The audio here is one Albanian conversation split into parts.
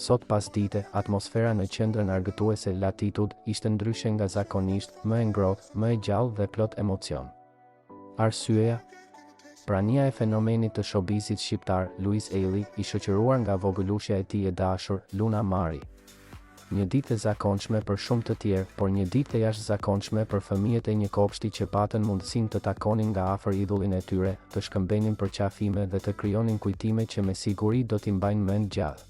Sot pas dite, atmosfera në qendrën argëtuese Latitude ishte ndryshe nga zakonisht, më e ngrohtë, më e gjallë dhe plot emocion. Arsyeja? Prania e fenomenit të showbizit shqiptar, Louise Ailey, i shoqëruar nga vogëlushja e tij e dashur, Luna Mari. Një ditë e zakonshme për shumë të tjerë, por një ditë e jashtëzakonshme për fëmijët e një kopshti që patën mundësinë të takonin nga afër idhullin e tyre, të shkëmbenin përqafime dhe të krijonin kujtime që me siguri do t'i mbajnë mend gjallë.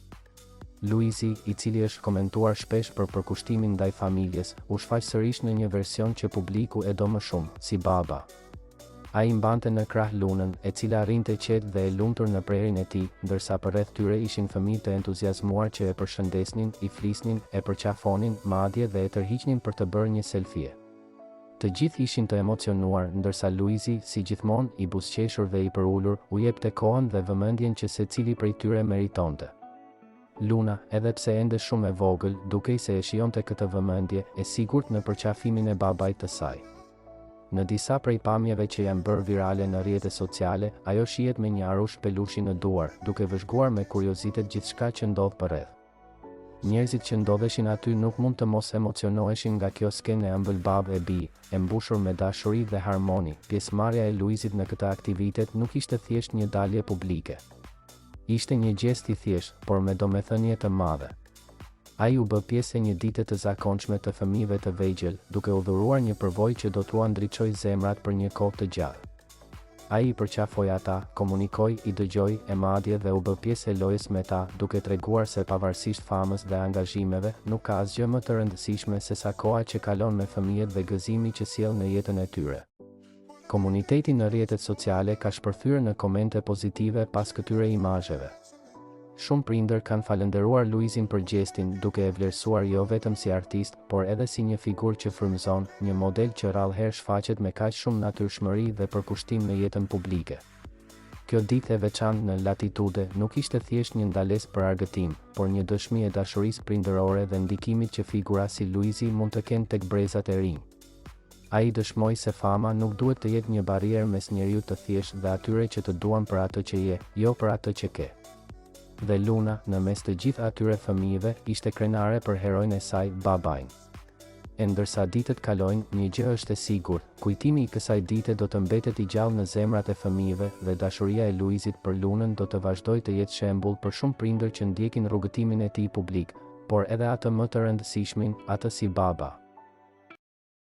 Luizi, i cili është komentuar shpesh për përkushtimin ndaj familjes, u shfaq sërish në një version që publiku e do më shumë, si baba. Ai mbante në krah Lunën, e cila rrinte qetë dhe e lumtur në prerin e tij, ndërsa përreth tyre ishin fëmijë të entuziazmuar që e përshëndesnin, i flisnin, e përqafonin, madje dhe e tërhiqnin për të bërë një selfie. Të gjithë ishin të emocionuar, ndërsa Luizi, si gjithmonë, i buzëqeshur dhe i përulur, u jepte kohën dhe vëmendjen që secili prej tyre meritonte. Luna, edhe pse ende shumë e vogël, dukej se e shijonte këtë vëmendje, e sigurt në përqafimin e babait të saj. Në disa prej pamjeve që janë bërë virale në rrjetet sociale, ajo shihet me një arush pelushi në duar, duke vëzhguar me kuriozitet gjithçka që ndodh përreth. Njerëzit që ndodheshin aty nuk mund të mos emocionoheshin nga kjo skenë e ëmbëlbab e bi, e mbushur me dashuri dhe harmoni. Pjesëmarrja e Luizit në këtë aktivitet nuk ishte thjesht një dalje publike. Ishte një gjest i thjesht, por me domethënie të madhe. Ai u bë pjesë e një dite të zakonshme të fëmijëve të vegjël, duke udhëruar një përvojë që do t'u ndriçojë zemrat për një kohë të gjatë. Ai i përqafoi ata, komunikoi, i dëgjoi, e madje dhe u bë pjesë e lojës me ta, duke treguar se pavarësisht famës dhe angazhimeve, nuk ka asgjë më të rëndësishme se sa koha që kalon me fëmijët dhe gëzimi që sjell në jetën e tyre. Komuniteti në rrjetet sociale ka shpërthyer në komente pozitive pas këtyre imazheve. Shumë prindër kanë falënderuar Luizin për gjestin, duke e vlerësuar jo vetëm si artist, por edhe si një figurë që frymëzon, një model që rrallëherë shfaqet me kaq shumë natyrshmëri dhe përkushtim në jetën publike. Kjo ditë e veçantë në Latitude nuk ishte thjesht një ndalesë për argëtim, por një dëshmi e dashurisë prindërore dhe ndikimit që figura si Luizi mund të kenë tek brezat e rinj. Ai dëshmoi se fama nuk duhet të jetë një barrierë mes njeriut të thjeshtë dhe atyre që të duan për atë që je, jo për atë që ke. Dhe Luna, në mes të gjithë atyre fëmijëve, ishte krenare për heroin e saj, babain. E ndërsa ditët kalojnë, një gjë është e sigurt, kujtimi i kësaj dite do të mbetet i gjallë në zemrat e fëmijëve dhe dashuria e Luizit për Lunën do të vazhdojë të jetë shembull për shumë prindër që ndjekin rrugëtimin e tij publik, por edhe atë më të rëndësishmin, atë si baba.